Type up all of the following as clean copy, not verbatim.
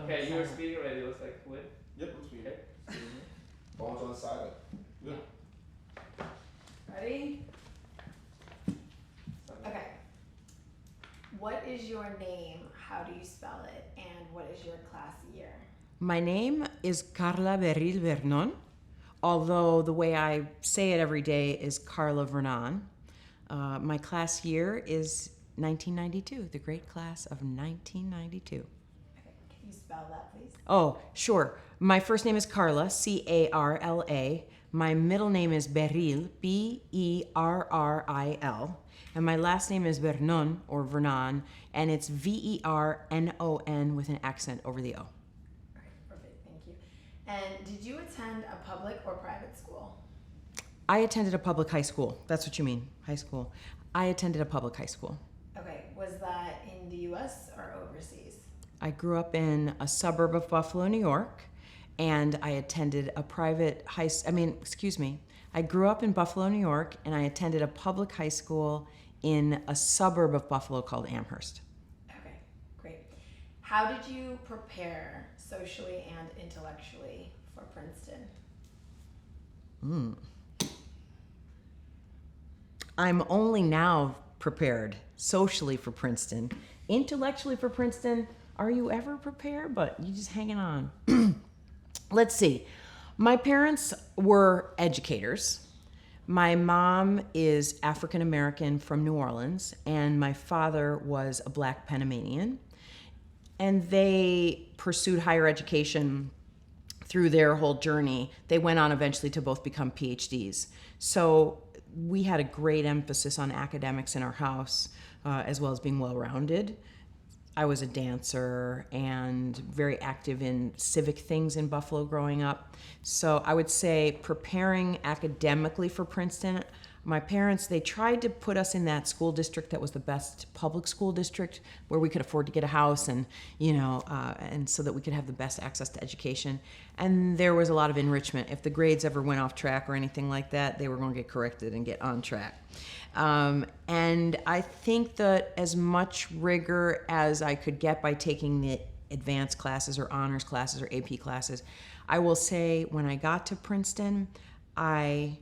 Okay, you were speaking already. It was like, what? Yep, I'm speaking. Okay. Phone's on silent. Good. Ready? Okay. What is your name? How do you spell it? And what is your class year? My name is Carla Berril Vernon, although the way I say it every day is Carla Vernon. My class year is 1992, the great class of 1992. Okay, can you spell that, please? Oh, sure. My first name is Carla, C-A-R-L-A. My middle name is Berril, B-E-R-R-I-L. And my last name is Vernon, or Vernon, and it's V-E-R-N-O-N with an accent over the O. All right, perfect, thank you. And did you attend a public or private school? I attended a public high school. That's what you mean, high school. I attended a public high school. Okay, was that in the U.S. or overseas? I grew up in a suburb of Buffalo, New York, and I attended a private I grew up in Buffalo, New York, and I attended a public high school in a suburb of Buffalo called Amherst. Okay, great. How did you prepare socially and intellectually for Princeton? I'm only now prepared socially for Princeton. Intellectually for Princeton, are you ever prepared? But you just hanging on. Let's see. My parents were educators. My mom is African American from New Orleans, and my father was a Black Panamanian. And they pursued higher education through their whole journey. They went on eventually to both become PhDs. So we had a great emphasis on academics in our house, as well as being well-rounded. I was a dancer and very active in civic things in Buffalo growing up. So I would say preparing academically for Princeton, my parents, they tried to put us in that school district that was the best public school district where we could afford to get a house and, and so that we could have the best access to education. And there was a lot of enrichment. If the grades ever went off track or anything like that, they were going to get corrected and get on track. And I think that as much rigor as I could get by taking the advanced classes or honors classes or AP classes, I will say when I got to Princeton, I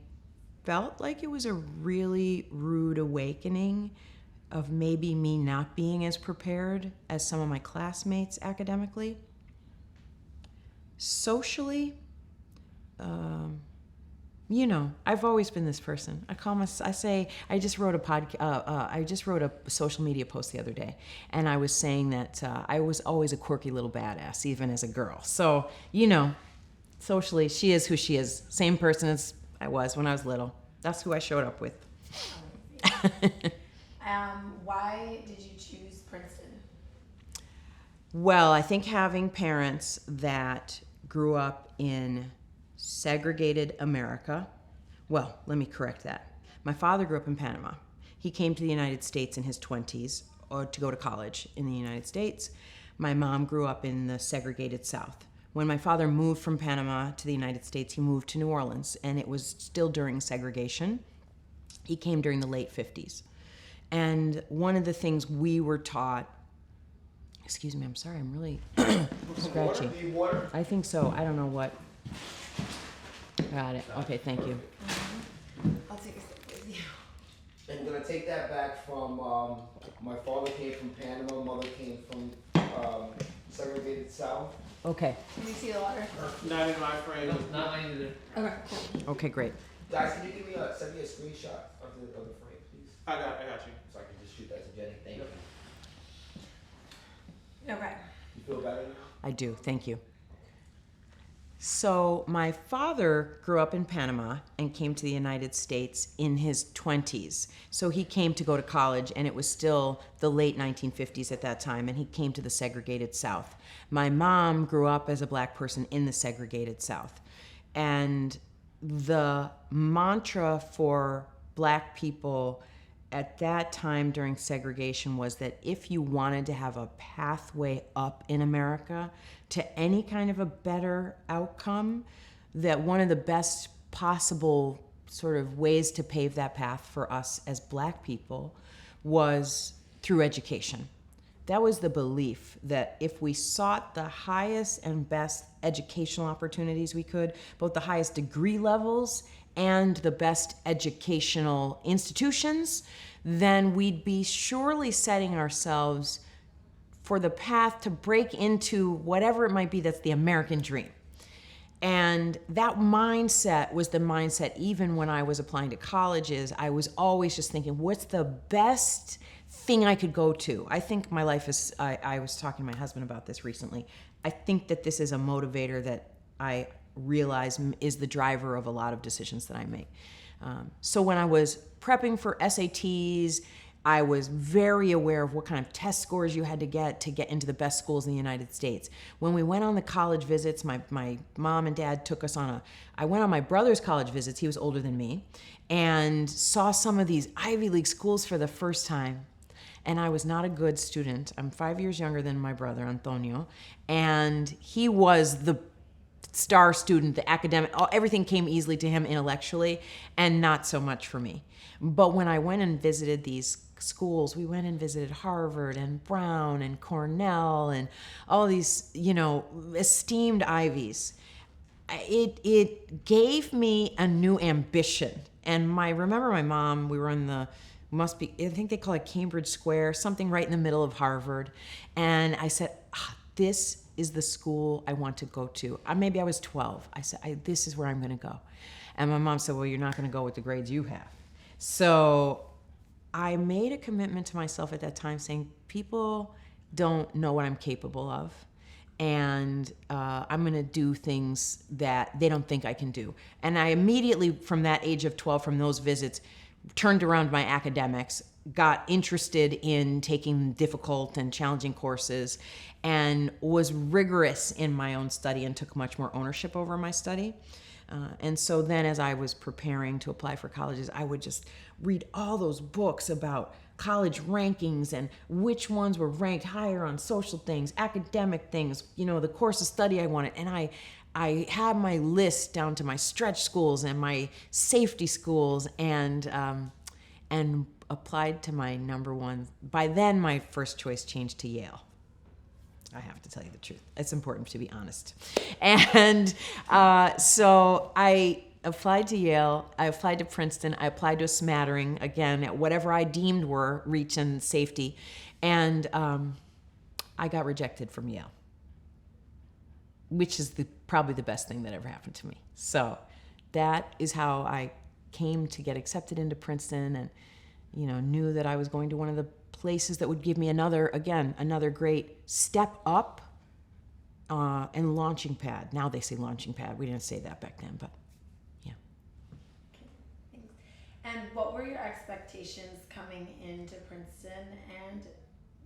felt like it was a really rude awakening of maybe me not being as prepared as some of my classmates academically. Socially, I've always been this person. I just wrote a social media post the other day, and I was saying that I was always a quirky little badass, even as a girl. So, socially, she is who she is. Same person as I was when I was little. That's who I showed up with. Why did you choose Princeton? Well, I think having parents that grew up in segregated America. Well, let me correct that. My father grew up in Panama. He came to the United States in his 20s to go to college in the United States. My mom grew up in the segregated South. When my father moved from Panama to the United States, he moved to New Orleans, and it was still during segregation. He came during the late 50s. And one of the things we were taught, excuse me, I'm sorry, I'm really scratchy. Water? I think so. I don't know what. Got it. Okay, thank you. I'll take a sip with you. I'm gonna take that back from my father came from Panama, mother came from segregated South. Okay. Can you see the water? Not in my frame. No, not mine either. Okay, cool. Okay, great. Guys, can you send me a screenshot of the frame, please? I got you. So I can just shoot that to Jenny. Thank you. Okay. You feel better now? I do. Thank you. So my father grew up in Panama and came to the United States in his 20s. So he came to go to college, and it was still the late 1950s at that time, and he came to the segregated South. My mom grew up as a Black person in the segregated South. And the mantra for Black people at that time during segregation was that if you wanted to have a pathway up in America to any kind of a better outcome, that one of the best possible sort of ways to pave that path for us as Black people was through education. that was the belief that if we sought the highest and best educational opportunities we could, both the highest degree levels and the best educational institutions, then we'd be surely setting ourselves for the path to break into whatever it might be that's the American dream. And that mindset was the mindset even when I was applying to colleges. I was always just thinking, what's the best thing I could go to? I think my life is, I was talking to my husband about this recently. I think that this is a motivator that I realize is the driver of a lot of decisions that I make. So when I was prepping for SATs, I was very aware of what kind of test scores you had to get into the best schools in the United States. When we went on the college visits, my mom and dad took us on I went on my brother's college visits, he was older than me, and saw some of these Ivy League schools for the first time. And I was not a good student. I'm 5 years younger than my brother, Antonio, and he was the star student, the academic, everything came easily to him intellectually, and not so much for me. But when I went and visited these schools, we went and visited Harvard and Brown and Cornell and all these, esteemed Ivies. It gave me a new ambition. And remember my mom, we were in I think they call it Cambridge Square, something right in the middle of Harvard. And I said, this is the school I want to go to. Maybe I was 12. I said, this is where I'm going to go. And my mom said, well, you're not going to go with the grades you have. So I made a commitment to myself at that time saying, people don't know what I'm capable of, and I'm going to do things that they don't think I can do. And I immediately, from that age of 12, from those visits, turned around my academics, got interested in taking difficult and challenging courses, and was rigorous in my own study and took much more ownership over my study. And so then as I was preparing to apply for colleges, I would just read all those books about college rankings and which ones were ranked higher on social things, academic things, the course of study I wanted. And I had my list down to my stretch schools and my safety schools, and applied to my number one. By then, my first choice changed to Yale. I have to tell you the truth. It's important to be honest. And so I applied to Yale. I applied to Princeton. I applied to a smattering, again, at whatever I deemed were reach and safety. And I got rejected from Yale, which is probably the best thing that ever happened to me. So that is how I came to get accepted into Princeton, and knew that I was going to one of the places that would give me another great step up and launching pad. Now they say launching pad. We didn't say that back then, but yeah. Okay, thanks. And what were your expectations coming into Princeton, and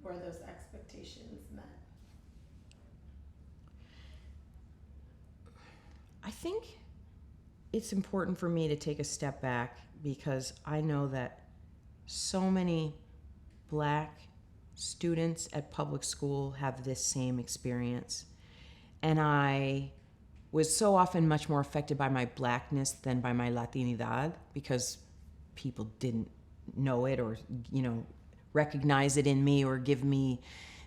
were those expectations met? I think it's important for me to take a step back, because I know that so many Black students at public school have this same experience. And I was so often much more affected by my Blackness than by my Latinidad, because people didn't know it or, recognize it in me or give me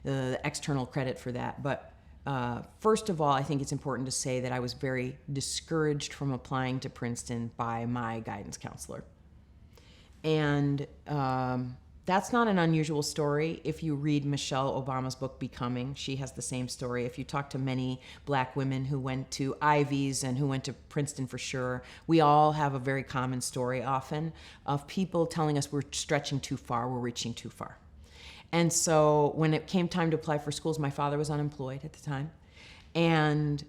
the external credit for that. But first of all, I think it's important to say that I was very discouraged from applying to Princeton by my guidance counselor. And that's not an unusual story. If you read Michelle Obama's book, Becoming, she has the same story. If you talk to many Black women who went to Ivies and who went to Princeton for sure, we all have a very common story often of people telling us we're stretching too far, we're reaching too far. And so when it came time to apply for schools, my father was unemployed at the time, and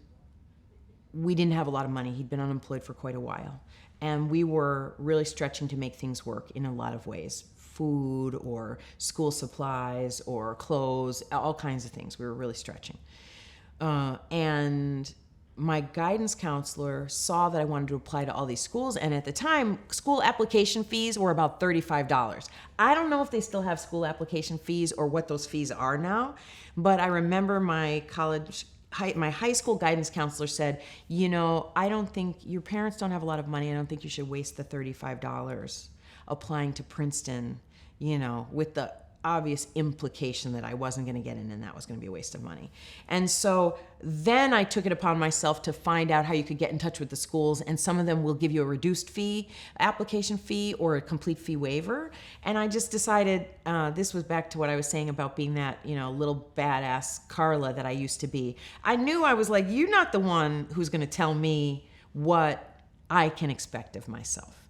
we didn't have a lot of money. He'd been unemployed for quite a while. And we were really stretching to make things work in a lot of ways. Food or school supplies or clothes, all kinds of things. We were really stretching. And my guidance counselor saw that I wanted to apply to all these schools. And at the time, school application fees were about $35. I don't know if they still have school application fees or what those fees are now. But I remember my high school guidance counselor said, I don't think, your parents don't have a lot of money. I don't think you should waste the $35 applying to Princeton, with the obvious implication that I wasn't going to get in and that was going to be a waste of money. And so then I took it upon myself to find out how you could get in touch with the schools, and some of them will give you a reduced fee, application fee, or a complete fee waiver. And I just decided, this was back to what I was saying about being that, little badass Carla that I used to be. I knew I was like, you're not the one who's going to tell me what I can expect of myself.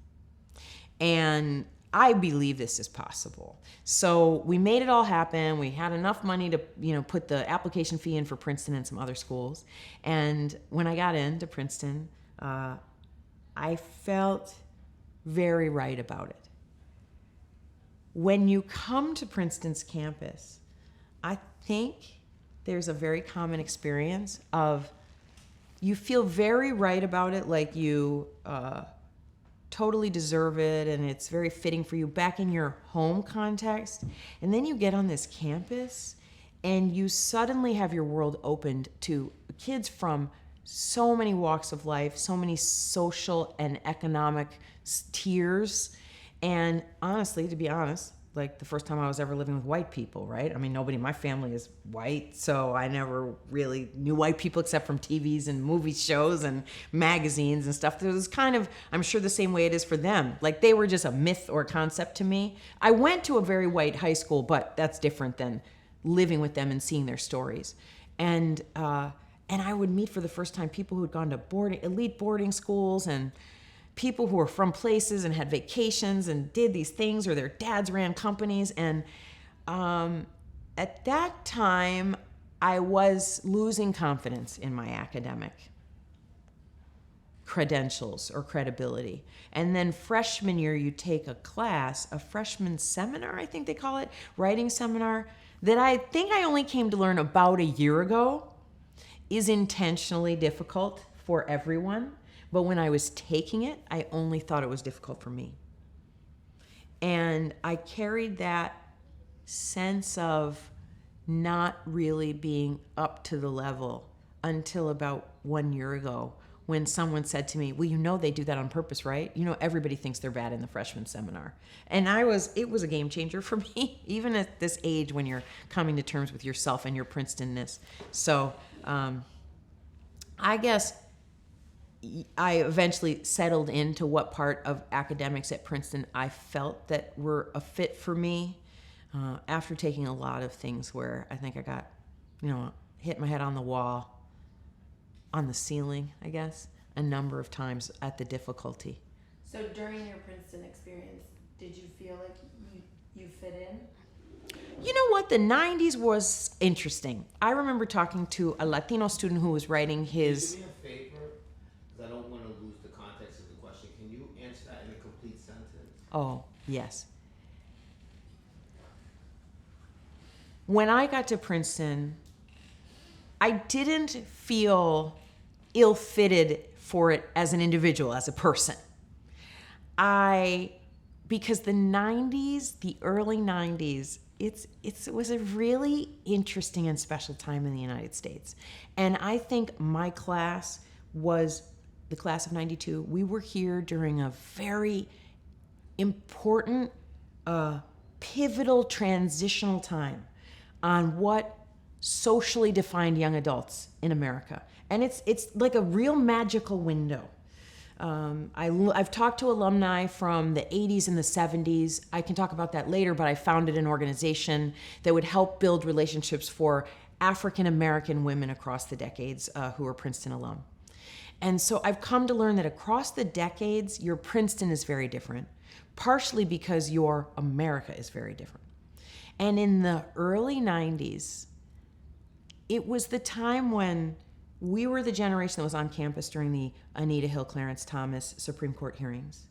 And I believe this is possible. So we made it all happen. We had enough money to, put the application fee in for Princeton and some other schools. And when I got into Princeton, I felt very right about it. When you come to Princeton's campus, I think there's a very common experience of you feel very right about it, like you totally deserve it and it's very fitting for you back in your home context. And then you get on this campus and you suddenly have your world opened to kids from so many walks of life, so many social and economic tiers. And honestly, to be honest, like the first time I was ever living with white people, right? I mean, nobody in my family is white, so I never really knew white people except from TVs and movie shows and magazines and stuff. It was kind of, I'm sure, the same way it is for them. Like they were just a myth or a concept to me. I went to a very white high school, but that's different than living with them and seeing their stories. And I would meet for the first time people who had gone to elite boarding schools and people who were from places and had vacations and did these things, or their dads ran companies. And at that time, I was losing confidence in my academic credentials or credibility. And then freshman year, you take a class, a freshman seminar, I think they call it, writing seminar, that I think I only came to learn about a year ago is intentionally difficult for everyone. But when I was taking it, I only thought it was difficult for me. And I carried that sense of not really being up to the level until about 1 year ago, when someone said to me, well, they do that on purpose, right? Everybody thinks they're bad in the freshman seminar. And it was a game changer for me, even at this age when you're coming to terms with yourself and your Princeton-ness. So I guess I eventually settled into what part of academics at Princeton I felt that were a fit for me, after taking a lot of things where I think I got, hit my head on the wall, on the ceiling, I guess, a number of times at the difficulty. So during your Princeton experience, did you feel like you fit in? You know what? The 90s was interesting. I remember talking to a Latino student who was writing his... Do me a favor, because I don't want to lose the context of the question. Can you answer that in a complete sentence? Oh, yes. When I got to Princeton, I didn't feel ill-fitted for it as an individual, as a person. Because the 90s, the early 90s, it was a really interesting and special time in the United States. And I think my class was the class of 92. We were here during a very important, pivotal, transitional time on what socially defined young adults in America. And it's like a real magical window. I've talked to alumni from the 80s and the 70s. I can talk about that later, but I founded an organization that would help build relationships for African American women across the decades who are Princeton alum. And so I've come to learn that across the decades, your Princeton is very different, partially because your America is very different. And in the early 90s, it was the time when we were the generation that was on campus during the Anita Hill, Clarence Thomas Supreme Court hearings.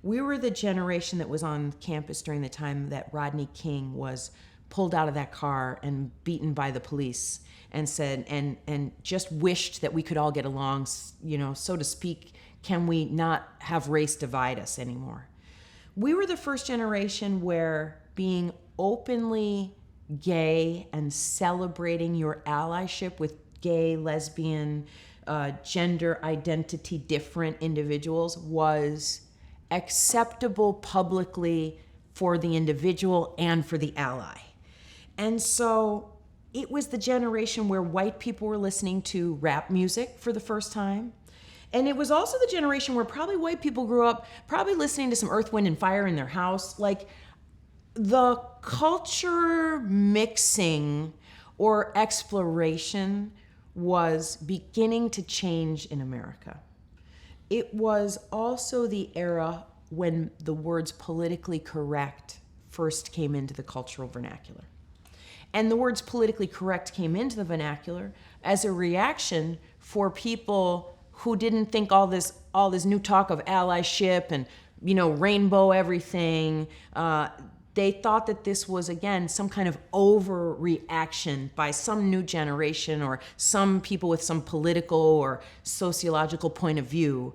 We were the generation that was on campus during the time that Rodney King was pulled out of that car and beaten by the police and said, and just wished that we could all get along, so to speak. Can we not have race divide us anymore? We were the first generation where being openly gay and celebrating your allyship with gay, lesbian, gender identity different individuals was acceptable publicly for the individual and for the ally. And so it was the generation where white people were listening to rap music for the first time. And it was also the generation where probably white people grew up probably listening to some Earth, Wind, and Fire in their house. Like, the culture mixing or exploration was beginning to change in America. It was also the era when the words politically correct first came into the cultural vernacular. And the words politically correct came into the vernacular as a reaction for people who didn't think all this new talk of allyship and, rainbow everything. They thought that this was, again, some kind of overreaction by some new generation or some people with some political or sociological point of view,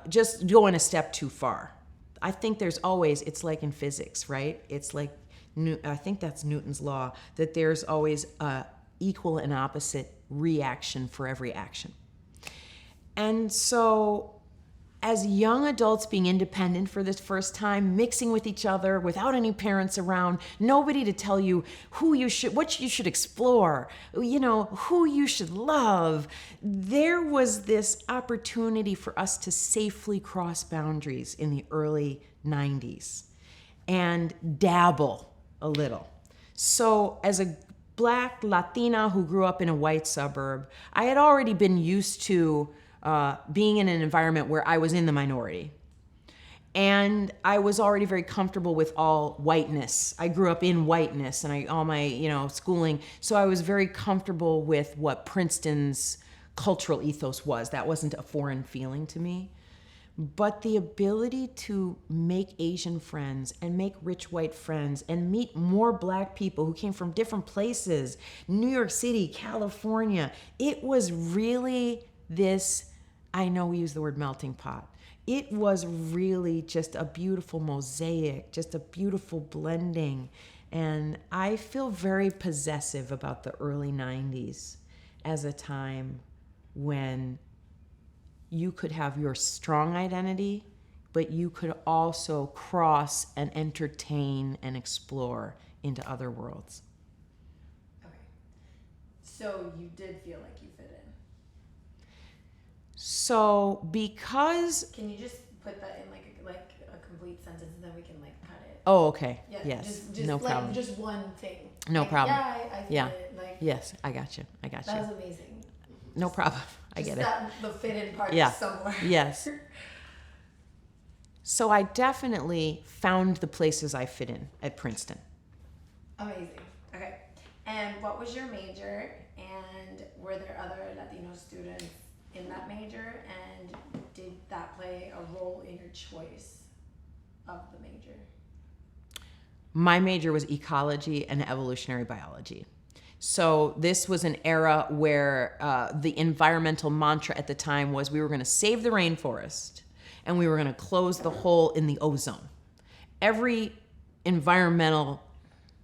just going a step too far. I think there's always, it's like in physics, right? It's like, I think that's Newton's law, that there's always a equal and opposite reaction for every action. And so, as young adults being independent for this first time, mixing with each other without any parents around, nobody to tell you what you should explore, who you should love, there was this opportunity for us to safely cross boundaries in the early 90s and dabble a little. So as a Black Latina who grew up in a white suburb, I had already been used to being in an environment where I was in the minority. And I was already very comfortable with all whiteness. I grew up in whiteness and all my, schooling. So I was very comfortable with what Princeton's cultural ethos was. That wasn't a foreign feeling to me. But the ability to make Asian friends and make rich white friends and meet more Black people who came from different places, New York City, California, it was really this, I know we use the word melting pot. It was really just a beautiful mosaic, just a beautiful blending. And I feel very possessive about the early 90s as a time when you could have your strong identity, but you could also cross and entertain and explore into other worlds. Okay. So you did feel like you fit in. So because... Can you just put that in like a complete sentence and then we can cut it? Oh, okay. Yeah, Yes. Just no problem. Just one thing. No problem. Yeah, I feel it. Yes, I got you. That was amazing. No problem. I get it. The fit in part somewhere. Yes. So I definitely found the places I fit in at Princeton. Amazing. Okay. And what was your major? And were there other Latino students in that major? And did that play a role in your choice of the major? My major was ecology and evolutionary biology. So this was an era where the environmental mantra at the time was we were going to save the rainforest and we were going to close the hole in the ozone. Every environmental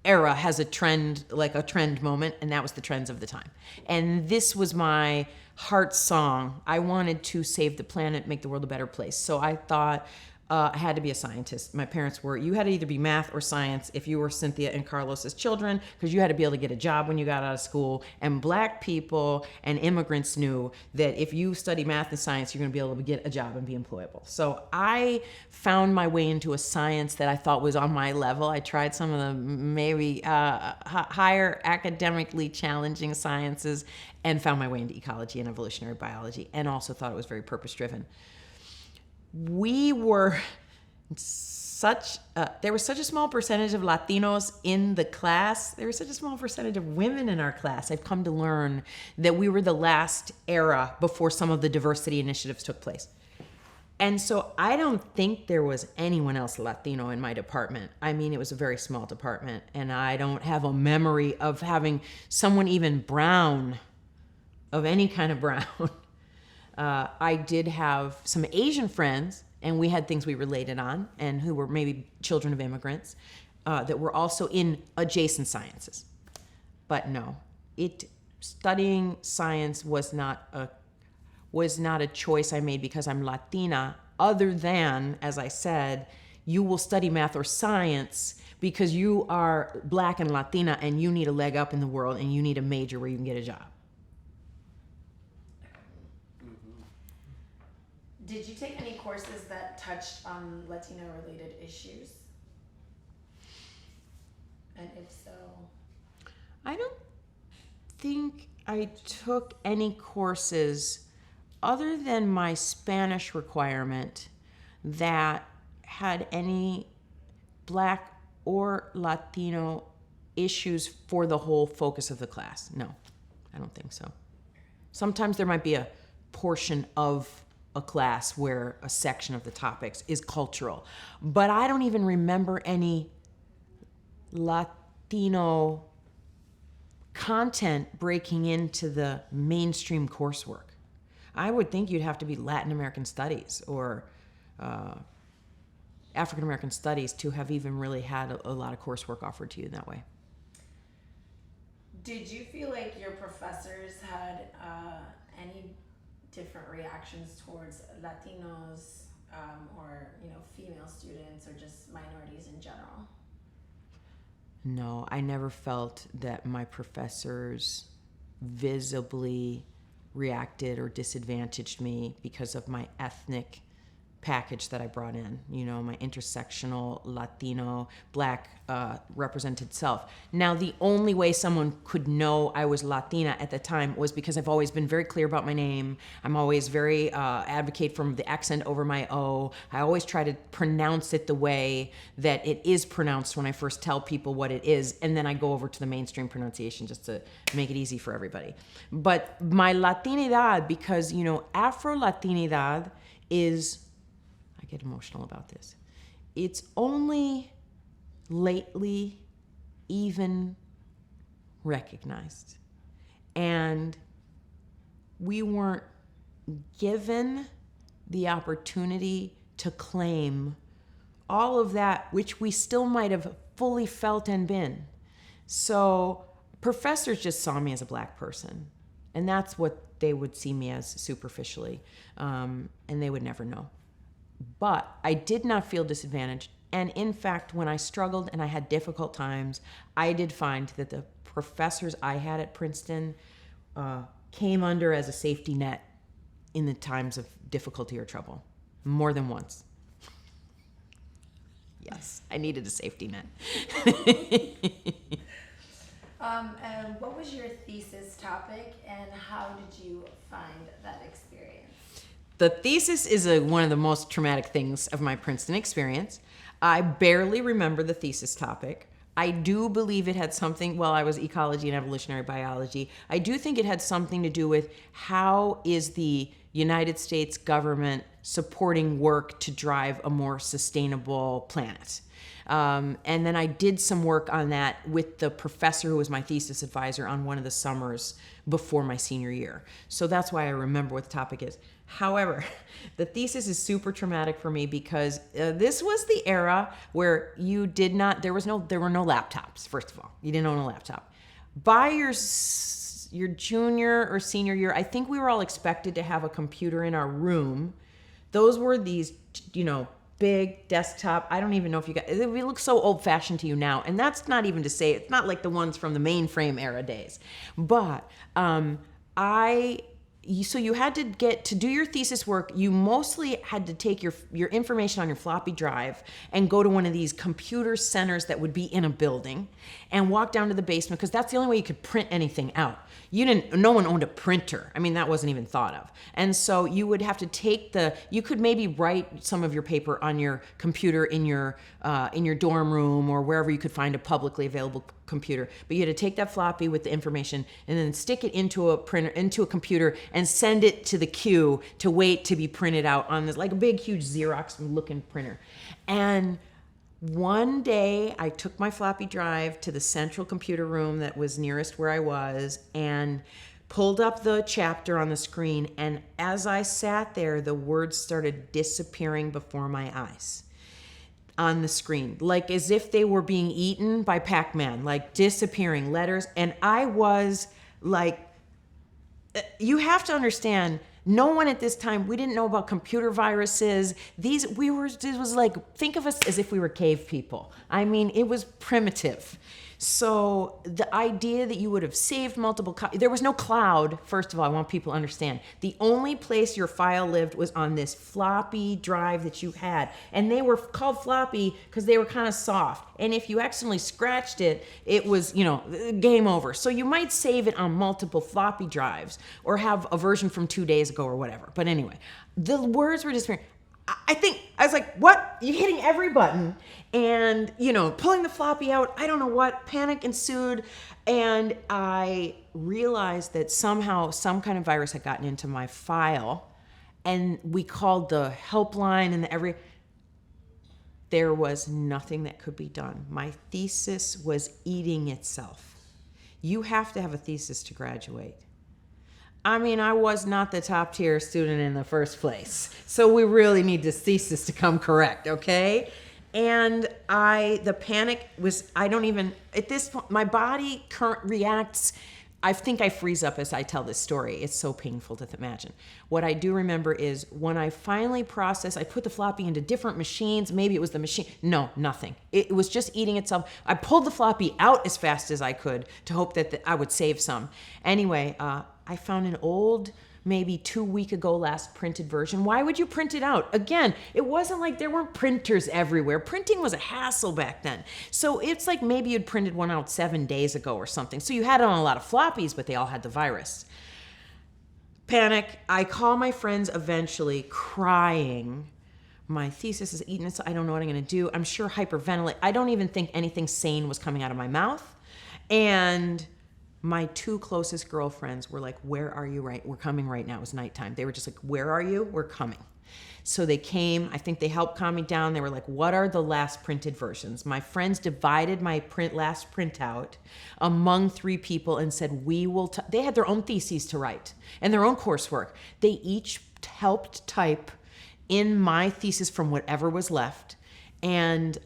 era has a trend, like a trend moment, and that was the trends of the time. And this was my heart song. I wanted to save the planet, make the world a better place. So I thought I had to be a scientist. My parents were, you had to either be math or science if you were Cynthia and Carlos's children, because you had to be able to get a job when you got out of school. And Black people and immigrants knew that if you study math and science, you're going to be able to get a job and be employable. So I found my way into a science that I thought was on my level. I tried some of the maybe higher academically challenging sciences and found my way into ecology and evolutionary biology, and also thought it was very purpose-driven. We were there was such a small percentage of Latinos in the class. There was such a small percentage of women in our class. I've come to learn that we were the last era before some of the diversity initiatives took place. And so I don't think there was anyone else Latino in my department. I mean, it was a very small department, and I don't have a memory of having someone even brown, of any kind of brown. I did have some Asian friends, and we had things we related on, and who were maybe children of immigrants, that were also in adjacent sciences. But no, studying science was not a choice I made because I'm Latina, other than, as I said, you will study math or science because you are Black and Latina and you need a leg up in the world and you need a major where you can get a job. Did you take any courses that touched on Latino-related issues? And if so? I don't think I took any courses other than my Spanish requirement that had any Black or Latino issues for the whole focus of the class. No, I don't think so. Sometimes there might be a portion of a class where a section of the topics is cultural, but I don't even remember any Latino content breaking into the mainstream coursework. I would think you'd have to be Latin American studies or African American studies to have even really had a lot of coursework offered to you in that way. Did you feel like your professors had any different reactions towards Latinos or female students or just minorities in general? No, I never felt that my professors visibly reacted or disadvantaged me because of my ethnic package that I brought in, my intersectional Latino Black represented self. Now, the only way someone could know I was Latina at the time was because I've always been very clear about my name. I'm always very advocate from the accent over my O. I always try to pronounce it the way that it is pronounced when I first tell people what it is, and then I go over to the mainstream pronunciation just to make it easy for everybody. But my Latinidad, because, Afro-Latinidad is, I get emotional about this, it's only lately even recognized. And we weren't given the opportunity to claim all of that which we still might have fully felt and been. So professors just saw me as a Black person, and that's what they would see me as superficially, and they would never know. But I did not feel disadvantaged. And in fact, when I struggled and I had difficult times, I did find that the professors I had at Princeton came under as a safety net in the times of difficulty or trouble, more than once. Yes, I needed a safety net. And what was your thesis topic, and how did you find that experience? The thesis is one of the most traumatic things of my Princeton experience. I barely remember the thesis topic. I do believe it had something, well, I was ecology and evolutionary biology. I do think it had something to do with how is the United States government supporting work to drive a more sustainable planet. And then I did some work on that with the professor who was my thesis advisor on one of the summers before my senior year. So that's why I remember what the topic is. However, the thesis is super traumatic for me because this was the era where there were no laptops, first of all. You didn't own a laptop. By your junior or senior year, I think we were all expected to have a computer in our room. Those were these, big desktop. I don't even know if you got, it looks so old fashioned to you now. And that's not even to say, it's not like the ones from the mainframe era days. But so you had to do your thesis work. You mostly had to take your information on your floppy drive and go to one of these computer centers that would be in a building and walk down to the basement, because that's the only way you could print anything out. No one owned a printer. I mean, that wasn't even thought of. And so you would have to you could maybe write some of your paper on your computer in your dorm room or wherever you could find a publicly available computer. But you had to take that floppy with the information and then stick it into a computer and send it to the queue to wait to be printed out on this, like a big, huge Xerox looking printer. And one day I took my floppy drive to the central computer room that was nearest where I was and pulled up the chapter on the screen. And as I sat there, the words started disappearing before my eyes on the screen, like as if they were being eaten by Pac-Man, like disappearing letters. And I was like, you have to understand, No one at this time, we didn't know about computer viruses. It was like, think of us as if we were cave people. I mean, it was primitive. So the idea that you would have saved multiple copies, there was no cloud. First of all, I want people to understand. The only place your file lived was on this floppy drive that you had. And they were called floppy because they were kind of soft. And if you accidentally scratched it, it was, game over. So you might save it on multiple floppy drives or have a version from 2 days ago or whatever. But anyway, the words were just I was like, what? You're hitting every button and, pulling the floppy out. I don't know what. Panic ensued. And I realized that somehow some kind of virus had gotten into my file. And we called the helpline and there was nothing that could be done. My thesis was eating itself. You have to have a thesis to graduate. I mean, I was not the top tier student in the first place. So we really need this thesis to come correct, okay? And the panic was, at this point, my body reacts, I think I freeze up as I tell this story. It's so painful to imagine. What I do remember is when I finally processed, I put the floppy into different machines. Maybe it was the machine. No, nothing. It was just eating itself. I pulled the floppy out as fast as I could to hope that I would save some. Anyway, I found an old, maybe 2 week ago last printed version. Why would you print it out? Again, it wasn't like there weren't printers everywhere. Printing was a hassle back then. So it's like maybe you'd printed one out 7 days ago or something. So you had it on a lot of floppies, but they all had the virus. Panic. I call my friends eventually crying. My thesis is eating it, so I don't know what I'm going to do. I'm sure hyperventilate. I don't even think anything sane was coming out of my mouth. And my 2 closest girlfriends were like, where are you we're coming right now. It was nighttime. They were just like, where are you? We're coming. So they came. I think they helped calm me down. They were like, what are the last printed versions? My friends divided my last printout among 3 people and said, they had their own theses to write and their own coursework. They each helped type in my thesis from whatever was left. And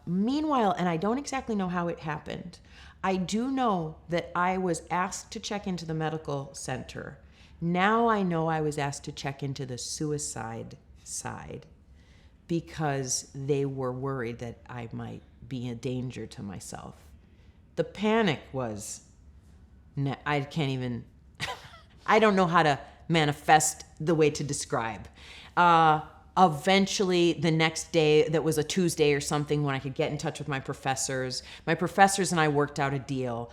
meanwhile, and I don't exactly know how it happened, I do know that I was asked to check into the medical center. Now I know I was asked to check into the suicide side because they were worried that I might be a danger to myself. The panic was, I can't even, I don't know how to manifest the way to describe. Eventually, the next day, that was a Tuesday or something, when I could get in touch with my professors and I worked out a deal.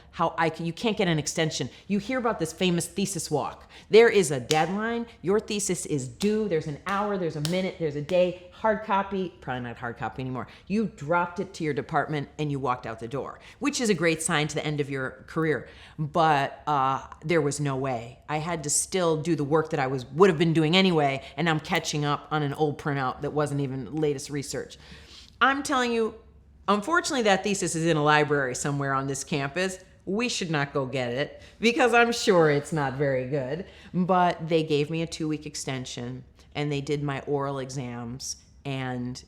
You can't get an extension. You hear about this famous thesis walk. There is a deadline. Your thesis is due. There's an hour, there's a minute, there's a day. Hard copy, probably not hard copy anymore. You dropped it to your department and you walked out the door, which is a great sign to the end of your career. But there was no way. I had to still do the work that I would have been doing anyway, and I'm catching up on an old printout that wasn't even latest research. I'm telling you, unfortunately, that thesis is in a library somewhere on this campus. We should not go get it because I'm sure it's not very good. But they gave me a 2-week extension and they did my oral exams. And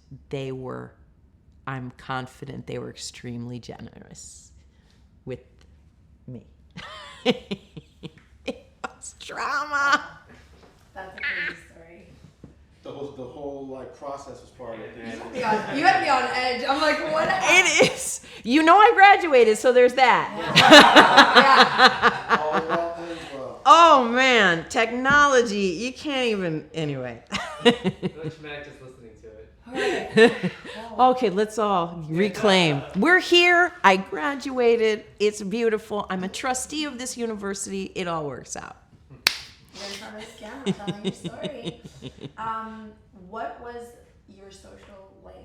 I'm confident they were extremely generous with me. It was drama. That's a crazy story. The whole process was part of it. You had me on edge. I'm like, what? It is. I graduated, so there's that. Yeah. All well and well. Oh man, technology. You can't even. Anyway. Just listening to it. Okay, let's all reclaim. We're here. I graduated. It's beautiful. I'm a trustee of this university. It all works out. You're in front of this camera telling your story. What was your social life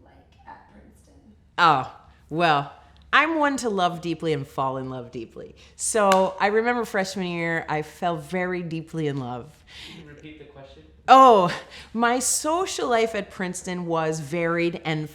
like at Princeton? Oh, well, I'm one to love deeply and fall in love deeply. So I remember freshman year, I fell very deeply in love. Can you repeat the question? Oh, my social life at Princeton was varied and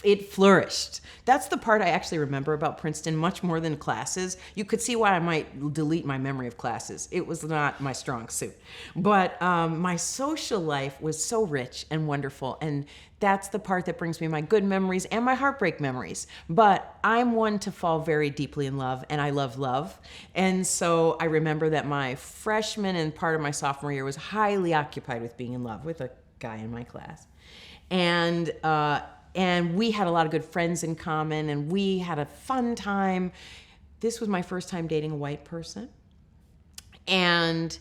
it flourished. That's the part I actually remember about Princeton much more than classes. You could see why I might delete my memory of classes. It was not my strong suit. But my social life was so rich and wonderful. And that's the part that brings me my good memories and my heartbreak memories. But I'm one to fall very deeply in love, and I love love. And so I remember that my freshman and part of my sophomore year was highly occupied with being in love with a guy in my class. And we had a lot of good friends in common, and we had a fun time. This was my first time dating a white person. And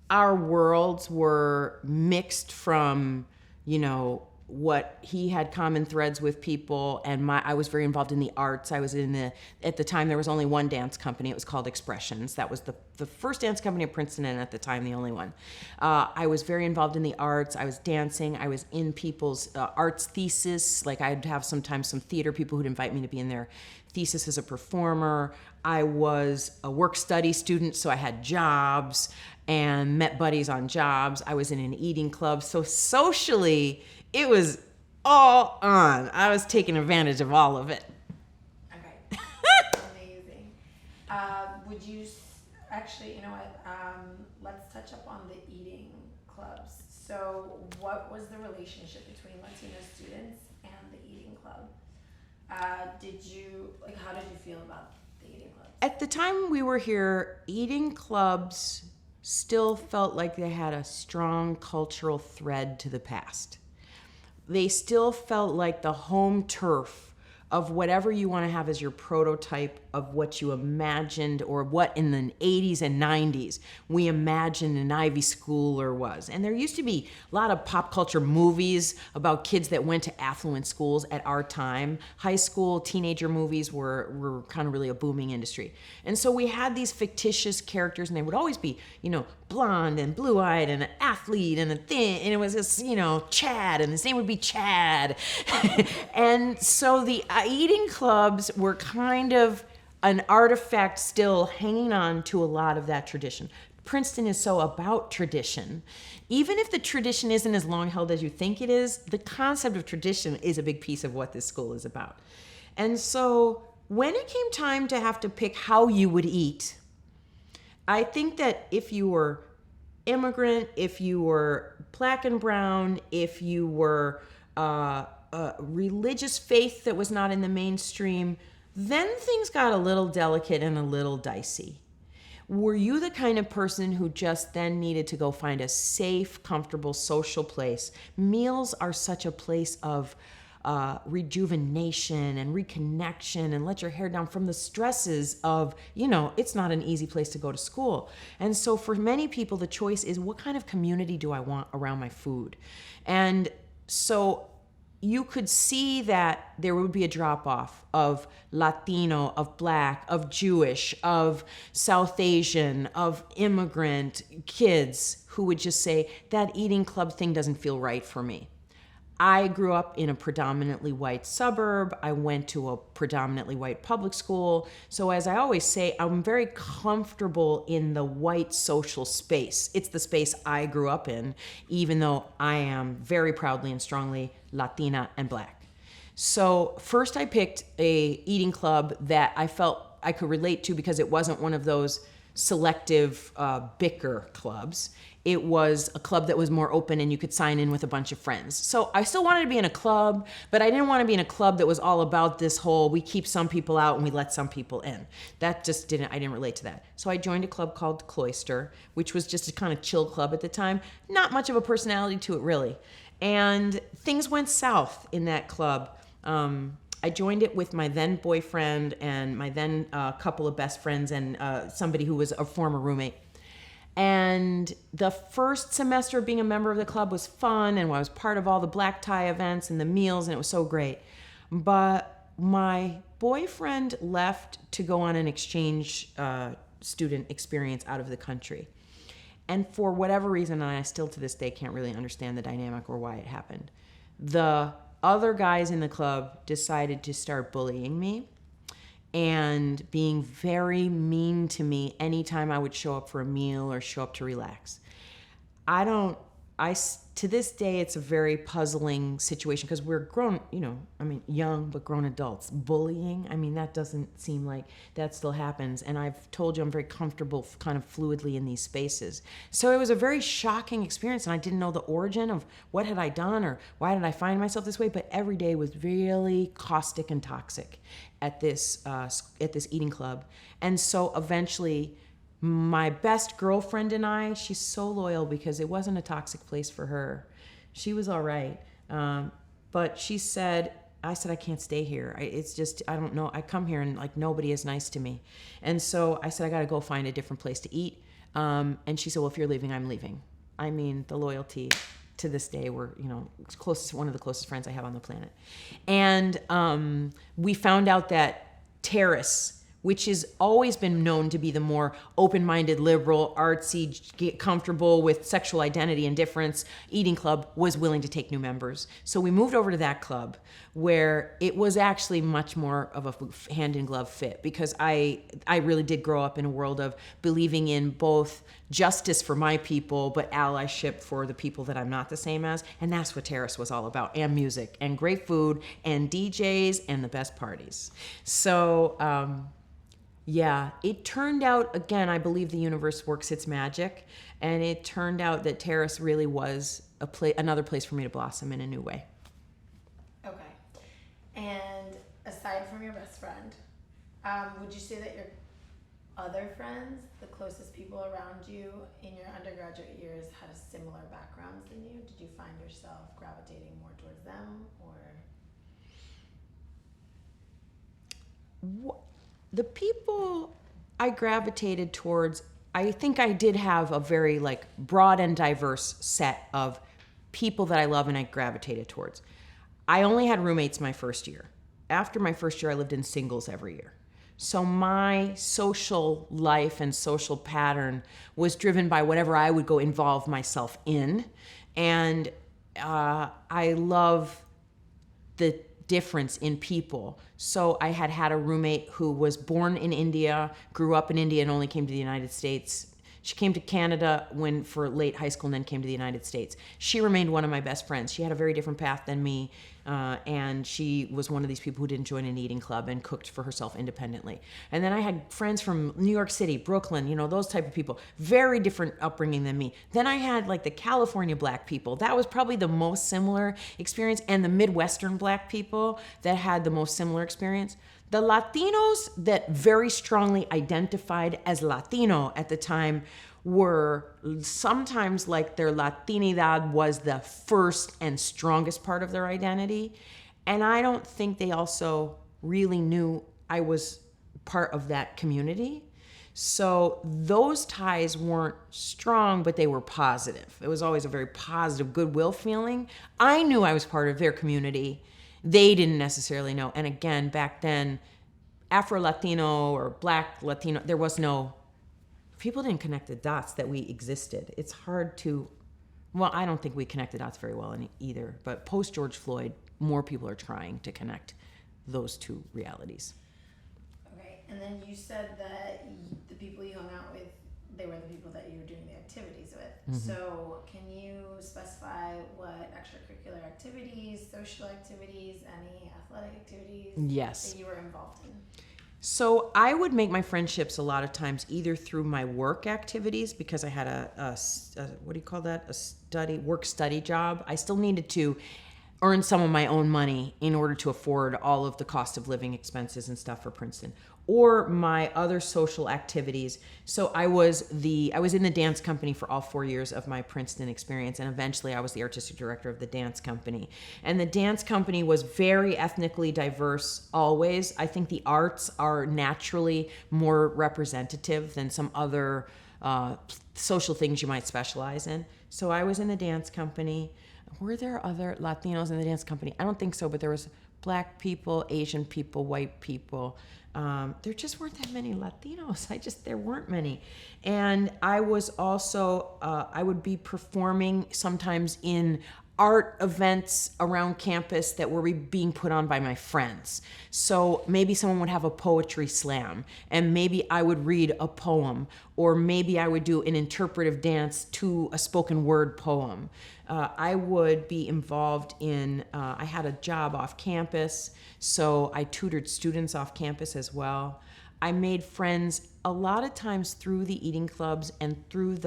our worlds were mixed from, what he had common threads with people, and I was very involved in the arts. I was at the time there was only one dance company. It was called Expressions. That was the first dance company at Princeton, and at the time the only one. I was very involved in the arts. I was dancing. I was in people's arts thesis. Like I'd have sometimes some theater people who'd invite me to be in their thesis as a performer. I was a work-study student, so I had jobs and met buddies on jobs. I was in an eating club. So socially, it was all on. I was taking advantage of all of it. Okay. Amazing. Would you actually, you know what? Let's touch up on the eating clubs. So, what was the relationship between Latino students and the eating club? How did you feel about the eating clubs? At the time we were here, eating clubs still felt like they had a strong cultural thread to the past. They still felt like the home turf of whatever you want to have as your prototype of what you imagined, or what in the 80s and 90s we imagined an Ivy schooler was. And there used to be a lot of pop culture movies about kids that went to affluent schools at our time. High school teenager movies were kind of really a booming industry. And so we had these fictitious characters, and they would always be, blonde and blue-eyed and an athlete and a thin, and it was this, Chad, and his name would be Chad. And so the eating clubs were kind of an artifact still hanging on to a lot of that tradition. Princeton is so about tradition. Even if the tradition isn't as long held as you think it is, the concept of tradition is a big piece of what this school is about. And so when it came time to have to pick how you would eat, I think that if you were immigrant, if you were black and brown, if you were religious faith that was not in the mainstream, then things got a little delicate and a little dicey. Were you the kind of person who just then needed to go find a safe, comfortable, social place? Meals are such a place of rejuvenation and reconnection, and let your hair down from the stresses of, it's not an easy place to go to school. And so for many people, the choice is, what kind of community do I want around my food? And so you could see that there would be a drop-off of Latino, of Black, of Jewish, of South Asian, of immigrant kids who would just say, that eating club thing doesn't feel right for me. I grew up in a predominantly white suburb. I went to a predominantly white public school. So as I always say, I'm very comfortable in the white social space. It's the space I grew up in, even though I am very proudly and strongly Latina and Black. So first I picked a eating club that I felt I could relate to, because it wasn't one of those selective bicker clubs. It was a club that was more open, and you could sign in with a bunch of friends. So I still wanted to be in a club, but I didn't want to be in a club that was all about this whole, we keep some people out and we let some people in. I didn't relate to that. So I joined a club called Cloister, which was just a kind of chill club at the time. Not much of a personality to it, really. And things went south in that club. I joined it with my then boyfriend and my then couple of best friends and somebody who was a former roommate. And the first semester of being a member of the club was fun, and I was part of all the black tie events and the meals, and it was so great. But my boyfriend left to go on an exchange student experience out of the country. And for whatever reason, and I still to this day can't really understand the dynamic or why it happened, the other guys in the club decided to start bullying me and being very mean to me anytime I would show up for a meal or show up to relax. I don't to this day, it's a very puzzling situation because we're grown, young but grown adults. Bullying, that doesn't seem like that still happens. And I've told you I'm very comfortable kind of fluidly in these spaces. So it was a very shocking experience, and I didn't know the origin of what had I done or why did I find myself this way. But every day was really caustic and toxic at this eating club. And so eventually, my best girlfriend and I, she's so loyal because it wasn't a toxic place for her. She was all right. But I said, I can't stay here. It's just, I don't know. I come here and like nobody is nice to me. And so I said, I got to go find a different place to eat. And she said, well, if you're leaving, I'm leaving. The loyalty to this day, we're, one of the closest friends I have on the planet. And we found out that Terrace, which has always been known to be the more open-minded, liberal, artsy, comfortable with sexual identity and difference eating club, was willing to take new members. So we moved over to that club where it was actually much more of a hand-in-glove fit because I really did grow up in a world of believing in both justice for my people, but allyship for the people that I'm not the same as. And that's what Terrace was all about, and music, and great food, and DJs, and the best parties. So, yeah, it turned out, again, I believe the universe works its magic, and it turned out that Terrace really was another place for me to blossom in a new way. Okay. And aside from your best friend, would you say that your other friends, the closest people around you in your undergraduate years, had similar backgrounds than you? Did you find yourself gravitating more towards them, or? The people I gravitated towards, I think I did have a very broad and diverse set of people that I love and I gravitated towards. I only had roommates my first year. After my first year, I lived in singles every year. So my social life and social pattern was driven by whatever I would go involve myself in. And I love the difference in people. So I had a roommate who was born in India, grew up in India, and only came to the United States. She came to Canada for late high school and then came to the United States. She remained one of my best friends. She had a very different path than me, and she was one of these people who didn't join an eating club and cooked for herself independently. And then I had friends from New York City, Brooklyn, those type of people. Very different upbringing than me. Then I had the California black people. That was probably the most similar experience, and the Midwestern black people that had the most similar experience. The Latinos that very strongly identified as Latino at the time were sometimes their Latinidad was the first and strongest part of their identity. And I don't think they also really knew I was part of that community. So those ties weren't strong, but they were positive. It was always a very positive goodwill feeling. I knew I was part of their community. They didn't necessarily know. And again, back then, Afro-Latino or Black Latino, there was no, people didn't connect the dots that we existed. It's hard to, I don't think we connect the dots very well either. But post George Floyd, more people are trying to connect those two realities. Okay, and then you said that the people you hung out with, they were the people that you were doing the activities with. Mm-hmm. So can you specify what extracurricular activities, social activities, any athletic activities that you were involved in? So I would make my friendships a lot of times either through my work activities, because I had a what do you call that? Work study job. I still needed to earn some of my own money in order to afford all of the cost of living expenses and stuff for Princeton, or my other social activities. So I was in the dance company for all 4 years of my Princeton experience, and eventually I was the artistic director of the dance company. And the dance company was very ethnically diverse always. I think the arts are naturally more representative than some other social things you might specialize in. So I was in the dance company. Were there other Latinos in the dance company? I don't think so, but there was Black people, Asian people, white people. There just weren't that many Latinos. There weren't many. And I was also, I would be performing sometimes in art events around campus that were being put on by my friends. So maybe someone would have a poetry slam, and maybe I would read a poem, or maybe I would do an interpretive dance to a spoken word poem. I would be involved in, I had a job off campus, so I tutored students off campus as well. I made friends a lot of times through the eating clubs and through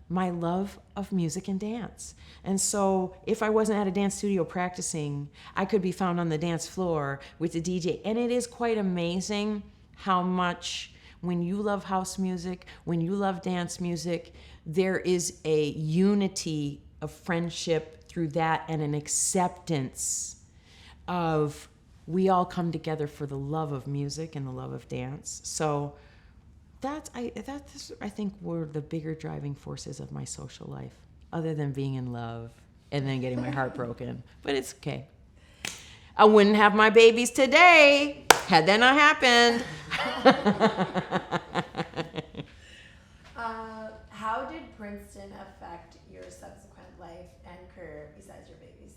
my love of music and dance. And so if I wasn't at a dance studio practicing, I could be found on the dance floor with the DJ. And it is quite amazing how much, when you love house music, when you love dance music, there is a unity of friendship through that, and an acceptance of, we all come together for the love of music and the love of dance. So that's I think were the bigger driving forces of my social life, other than being in love and then getting my heart broken. But it's okay. I wouldn't have my babies today had that not happened. How did Princeton affect your subsequent life and career besides your babies?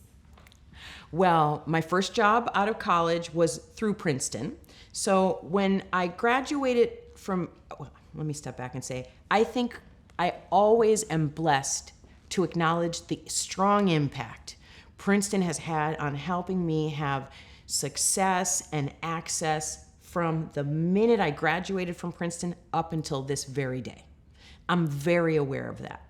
Well, my first job out of college was through Princeton. So when I graduated from, well, let me step back and say, I think I always am blessed to acknowledge the strong impact Princeton has had on helping me have success and access from the minute I graduated from Princeton up until this very day. I'm very aware of that,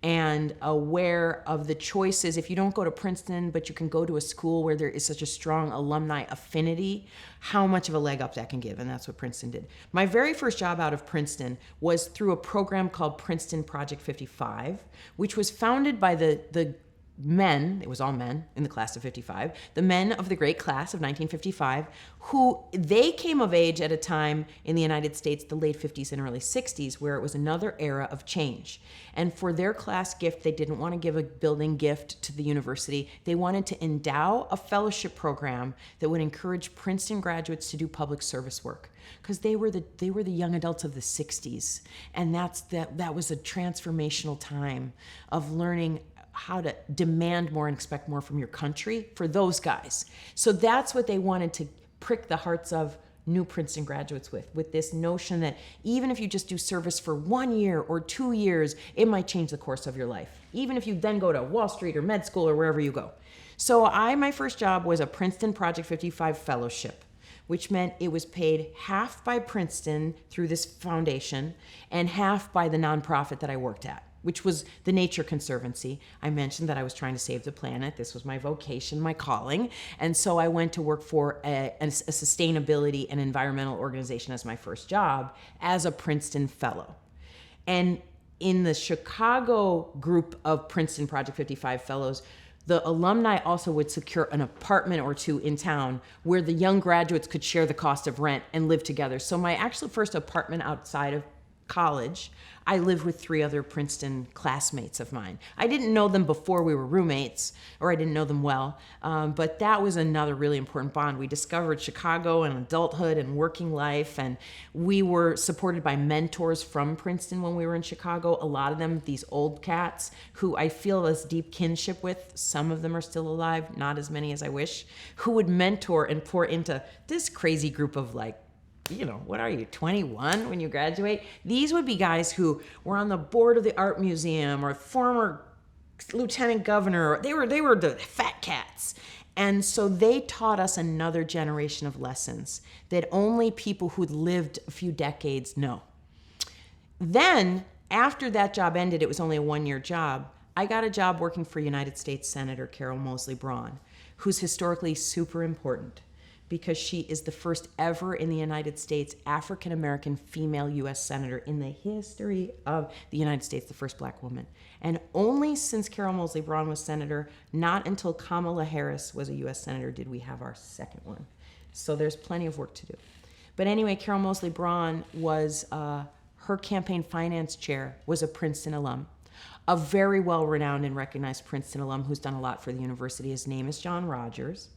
and aware of the choices. If you don't go to Princeton, but you can go to a school where there is such a strong alumni affinity, how much of a leg up that can give, and that's what Princeton did. My very first job out of Princeton was through a program called Princeton Project 55, which was founded by the men, it was all men in the class of 55, the men of the great class of 1955, who they came of age at a time in the United States, the late 50s and early 60s, where it was another era of change. And for their class gift, they didn't want to give a building gift to the university. They wanted to endow a fellowship program that would encourage Princeton graduates to do public service work, because they were the young adults of the 60s. And that was a transformational time of learning how to demand more and expect more from your country for those guys. So that's what they wanted to prick the hearts of new Princeton graduates with this notion that even if you just do service for 1 year or 2 years, it might change the course of your life, even if you then go to Wall Street or med school or wherever you go. So my first job was a Princeton Project 55 fellowship, which meant it was paid half by Princeton through this foundation and half by the nonprofit that I worked at, which was the Nature Conservancy. I mentioned that I was trying to save the planet. This was my vocation, my calling. And so I went to work for a sustainability and environmental organization as my first job as a Princeton fellow. And in the Chicago group of Princeton Project 55 fellows, the alumni also would secure an apartment or two in town where the young graduates could share the cost of rent and live together. So my actual first apartment outside of college, I lived with 3 other Princeton classmates of mine. I didn't know them before we were roommates, or I didn't know them well, but that was another really important bond. We discovered Chicago and adulthood and working life, and we were supported by mentors from Princeton when we were in Chicago. A lot of them, these old cats, who I feel this deep kinship with. Some of them are still alive, not as many as I wish, who would mentor and pour into this crazy group of what are you, 21 when you graduate? These would be guys who were on the board of the art museum or former lieutenant governor. They were the fat cats. And so they taught us another generation of lessons that only people who'd lived a few decades know. Then, after that job ended, it was only a 1-year job, I got a job working for United States Senator Carol Moseley Braun, who's historically super important, because she is the first ever in the United States African-American female U.S. Senator in the history of the United States, the first black woman. And only since Carol Moseley Braun was Senator, not until Kamala Harris was a U.S. Senator, did we have our second one. So there's plenty of work to do. But anyway, Carol Moseley Braun was, her campaign finance chair was a Princeton alum, a very well-renowned and recognized Princeton alum who's done a lot for the university. His name is John Rogers.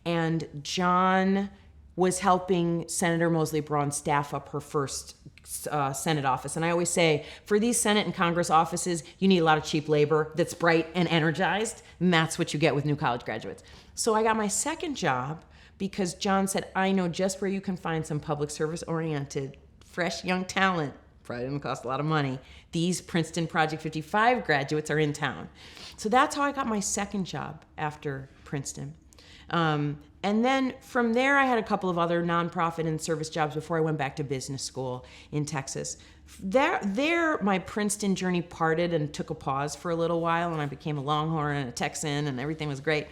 And John was helping Senator Mosley Braun staff up her first Senate office. And I always say, for these Senate and Congress offices, you need a lot of cheap labor that's bright and energized, and that's what you get with new college graduates. So I got my second job because John said, I know just where you can find some public service-oriented, fresh young talent. Probably didn't cost a lot of money. These Princeton Project 55 graduates are in town. So that's how I got my second job after Princeton. And then from there, I had a couple of other nonprofit and service jobs before I went back to business school in Texas. There, my Princeton journey parted and took a pause for a little while, and I became a Longhorn and a Texan, and everything was great.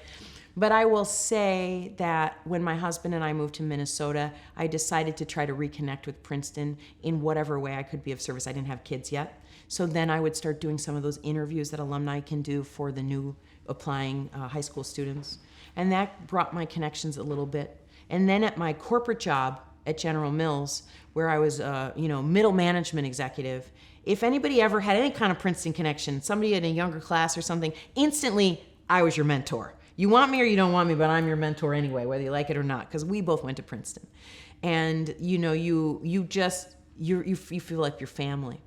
But I will say that when my husband and I moved to Minnesota, I decided to try to reconnect with Princeton in whatever way I could be of service. I didn't have kids yet. So then I would start doing some of those interviews that alumni can do for the new applying high school students. And that brought my connections a little bit. And then at my corporate job at General Mills, where I was middle management executive, if anybody ever had any kind of Princeton connection, somebody in a younger class or something, instantly I was your mentor. You want me or you don't want me, but I'm your mentor anyway, whether you like it or not, because we both went to Princeton. And you feel like your family.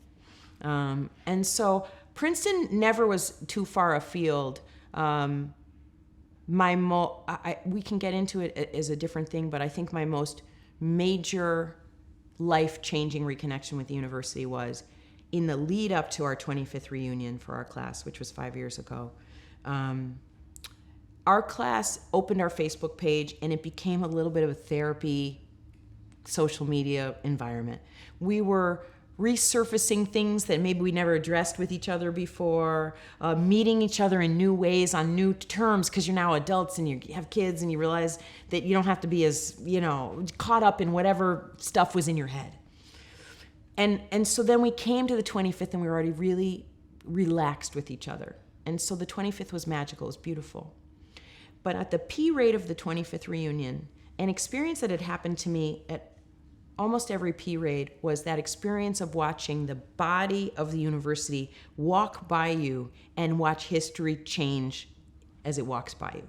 And so Princeton never was too far afield. We can get into it as a different thing, but I think my most major life-changing reconnection with the university was in the lead up to our 25th reunion for our class, which was 5 years ago. Our class opened our Facebook page, and it became a little bit of a therapy, social media environment. We were resurfacing things that maybe we never addressed with each other before, meeting each other in new ways on new terms because you're now adults and you have kids and you realize that you don't have to be as, caught up in whatever stuff was in your head. And so then we came to the 25th and we were already really relaxed with each other. And so the 25th was magical, it was beautiful. But at the P rate of the 25th reunion, an experience that had happened to me at almost every P raid was that experience of watching the body of the university walk by you and watch history change as it walks by you.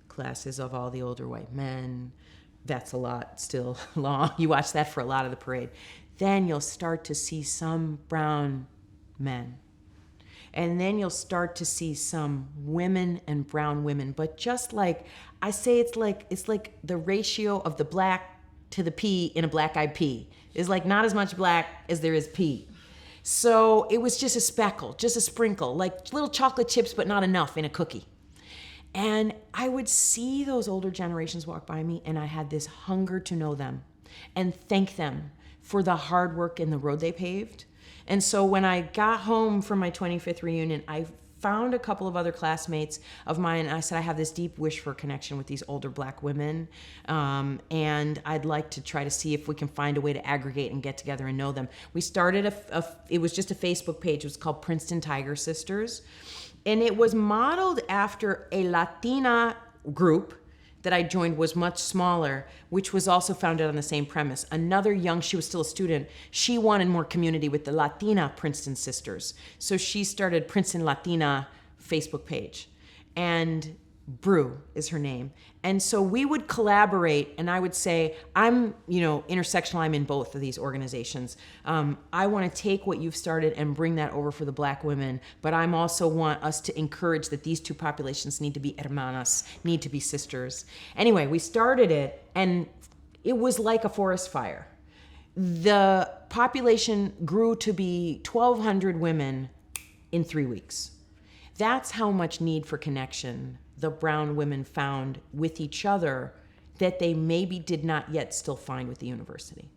Classes of all the older white men, that's a lot still long. You watch that for a lot of the parade. Then you'll start to see some brown men. And then you'll start to see some women and brown women. But just like, I say it's like the ratio of the black to the P in a black-eyed pea. It's like not as much black as there is P. So it was just a speckle, just a sprinkle, like little chocolate chips, but not enough in a cookie. And I would see those older generations walk by me, and I had this hunger to know them and thank them for the hard work and the road they paved. And so when I got home from my 25th reunion, I found a couple of other classmates of mine, and I said, I have this deep wish for a connection with these older black women, and I'd like to try to see if we can find a way to aggregate and get together and know them. We started it was just a Facebook page. It was called Princeton Tiger Sisters, and it was modeled after a Latina group that I joined was much smaller, which was also founded on the same premise. She was still a student, she wanted more community with the Latina Princeton sisters. So she started Princeton Latina Facebook page. And Brew is her name. And so we would collaborate, and I would say, I'm, intersectional, I'm in both of these organizations. I want to take what you've started and bring that over for the black women, but I'm also want us to encourage that these two populations need to be hermanas, need to be sisters. Anyway, we started it, and it was like a forest fire. The population grew to be 1,200 women in 3 weeks. That's how much need for connection the brown women found with each other that they maybe did not yet still find with the university.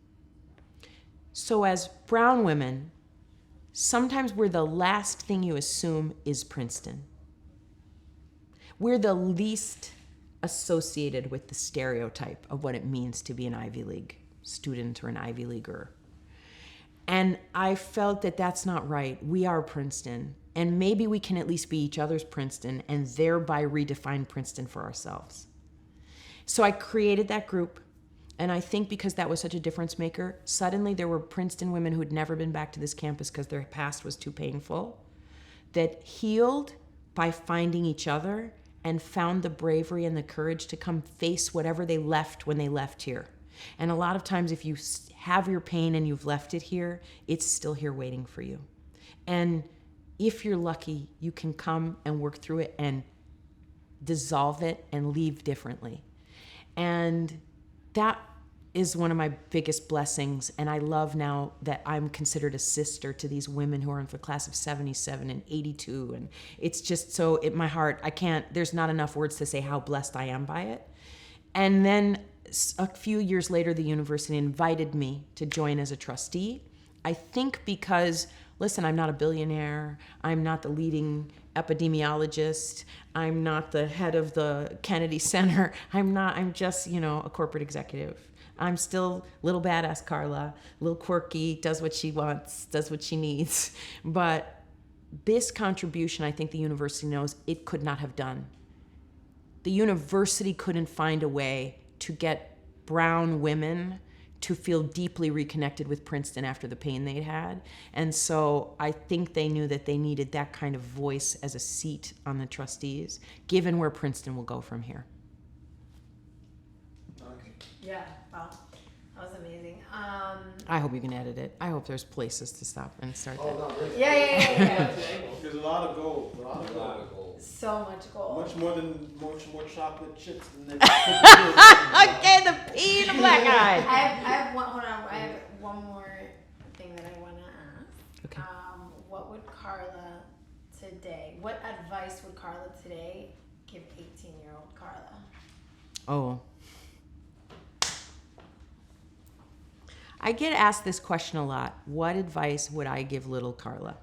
So as brown women, sometimes we're the last thing you assume is Princeton. We're the least associated with the stereotype of what it means to be an Ivy League student or an Ivy Leaguer. And I felt that that's not right. We are Princeton. And maybe we can at least be each other's Princeton and thereby redefine Princeton for ourselves. So I created that group. And I think because that was such a difference maker, suddenly there were Princeton women who had never been back to this campus because their past was too painful, that healed by finding each other and found the bravery and the courage to come face whatever they left when they left here. And a lot of times if you have your pain and you've left it here, it's still here waiting for you. And if you're lucky, you can come and work through it and dissolve it and leave differently. And that is one of my biggest blessings. And I love now that I'm considered a sister to these women who are in the class of 77 and 82. And it's just so, in my heart, there's not enough words to say how blessed I am by it. And then a few years later, the university invited me to join as a trustee. I think because, listen, I'm not a billionaire. I'm not the leading epidemiologist. I'm not the head of the Kennedy Center. I'm just, a corporate executive. I'm still little badass Carla, little quirky, does what she wants, does what she needs. But this contribution, I think the university knows it could not have done. The university couldn't find a way to get brown women to feel deeply reconnected with Princeton after the pain they'd had. And so I think they knew that they needed that kind of voice as a seat on the trustees, given where Princeton will go from here. Okay. Yeah, wow. That was amazing. I hope you can edit it. I hope there's places to stop and start that. Oh, no, really? Yeah. There's a lot of gold. A lot of gold. So much gold. Much more chocolate chips than Okay, the pea and the black eye. I have one. Hold on. I have one more thing that I want to ask. Okay. What advice would Carla today give 18-year-old Carla? Oh. I get asked this question a lot. What advice would I give little Carla?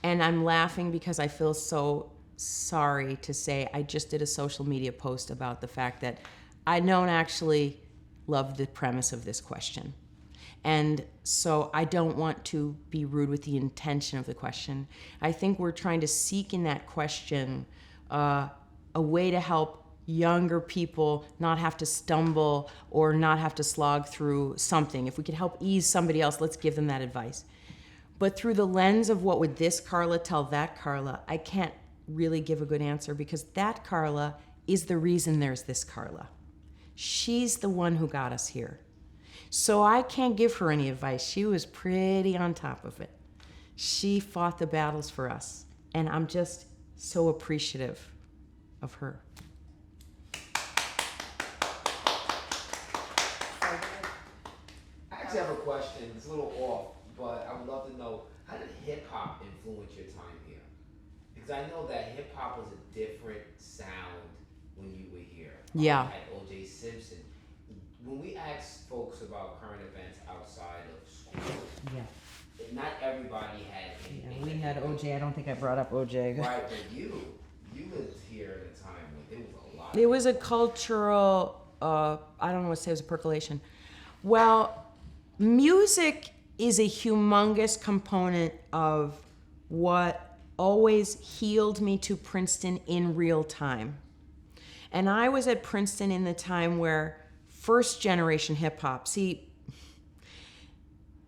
And I'm laughing because I feel so sorry to say I just did a social media post about the fact that I don't actually love the premise of this question. And so I don't want to be rude with the intention of the question. I think we're trying to seek in that question a way to help younger people not have to stumble or not have to slog through something. If we could help ease somebody else, let's give them that advice. But through the lens of what would this Carla tell that Carla, I can't really give a good answer because that Carla is the reason there's this Carla. She's the one who got us here. So I can't give her any advice. She was pretty on top of it. She fought the battles for us. And I'm just so appreciative of her. I actually have a question. It's a little off, but I would love to know, how did hip hop influence your time here? Because I know that hip hop was a different sound when you were here. Yeah. At O.J. Simpson. When we ask folks about current events outside of school, not everybody had anything. We had OJ. I don't think I brought up OJ. Right, but you lived here at a time when there was a lot. It was a cultural, I don't know what to say, it was a percolation. Well, music is a humongous component of what always healed me to Princeton in real time. And I was at Princeton in the time where first generation hip hop, see,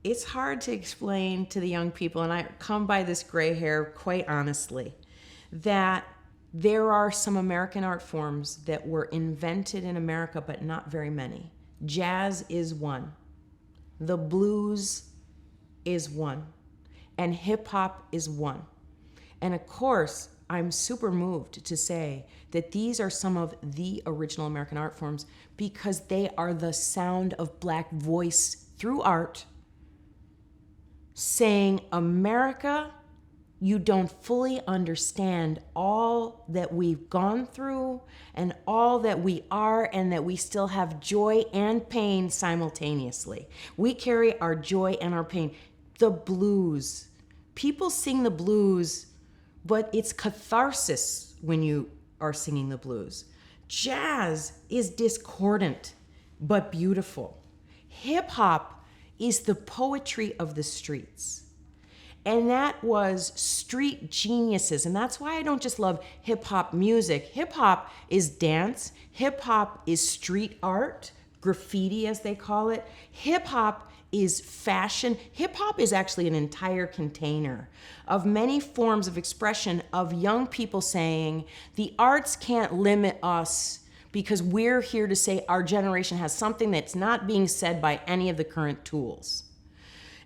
it's hard to explain to the young people, and I come by this gray hair quite honestly, that there are some American art forms that were invented in America, but not very many. Jazz is one. The blues is one. And hip hop is one. And of course, I'm super moved to say that these are some of the original American art forms because they are the sound of Black voice through art saying, America, you don't fully understand all that we've gone through and all that we are and that we still have joy and pain simultaneously. We carry our joy and our pain. The blues. People sing the blues, but it's catharsis when you are singing the blues. Jazz is discordant, but beautiful. Hip hop is the poetry of the streets. And that was street geniuses. And that's why I don't just love hip hop music. Hip hop is dance. Hip hop is street art, graffiti as they call it. Hip hop is fashion. Hip hop is actually an entire container of many forms of expression of young people saying, the arts can't limit us, because we're here to say our generation has something that's not being said by any of the current tools.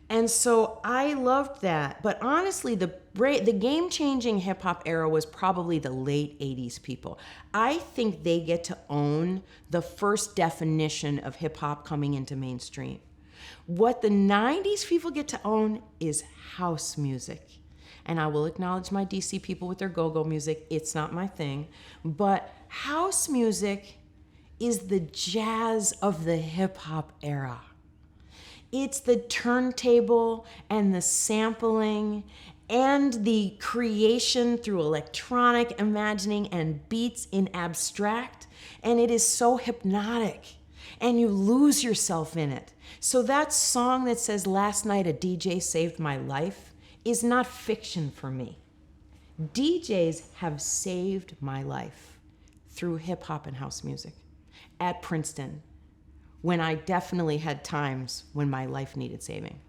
And so I loved that. But honestly, the game-changing hip-hop era was probably the late 80s people. I think they get to own the first definition of hip-hop coming into mainstream. What the 90s people get to own is house music. And I will acknowledge my DC people with their go-go music. It's not my thing. But house music is the jazz of the hip-hop era. It's the turntable and the sampling and the creation through electronic imagining and beats in abstract. And it is so hypnotic. And you lose yourself in it. So that song that says, "Last night a DJ saved my life," is not fiction for me. DJs have saved my life through hip hop and house music at Princeton, when I definitely had times when my life needed saving.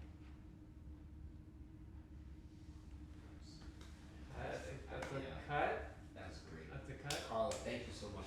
I think that's a cut. That's great. That's a cut. Carla, thank you so much.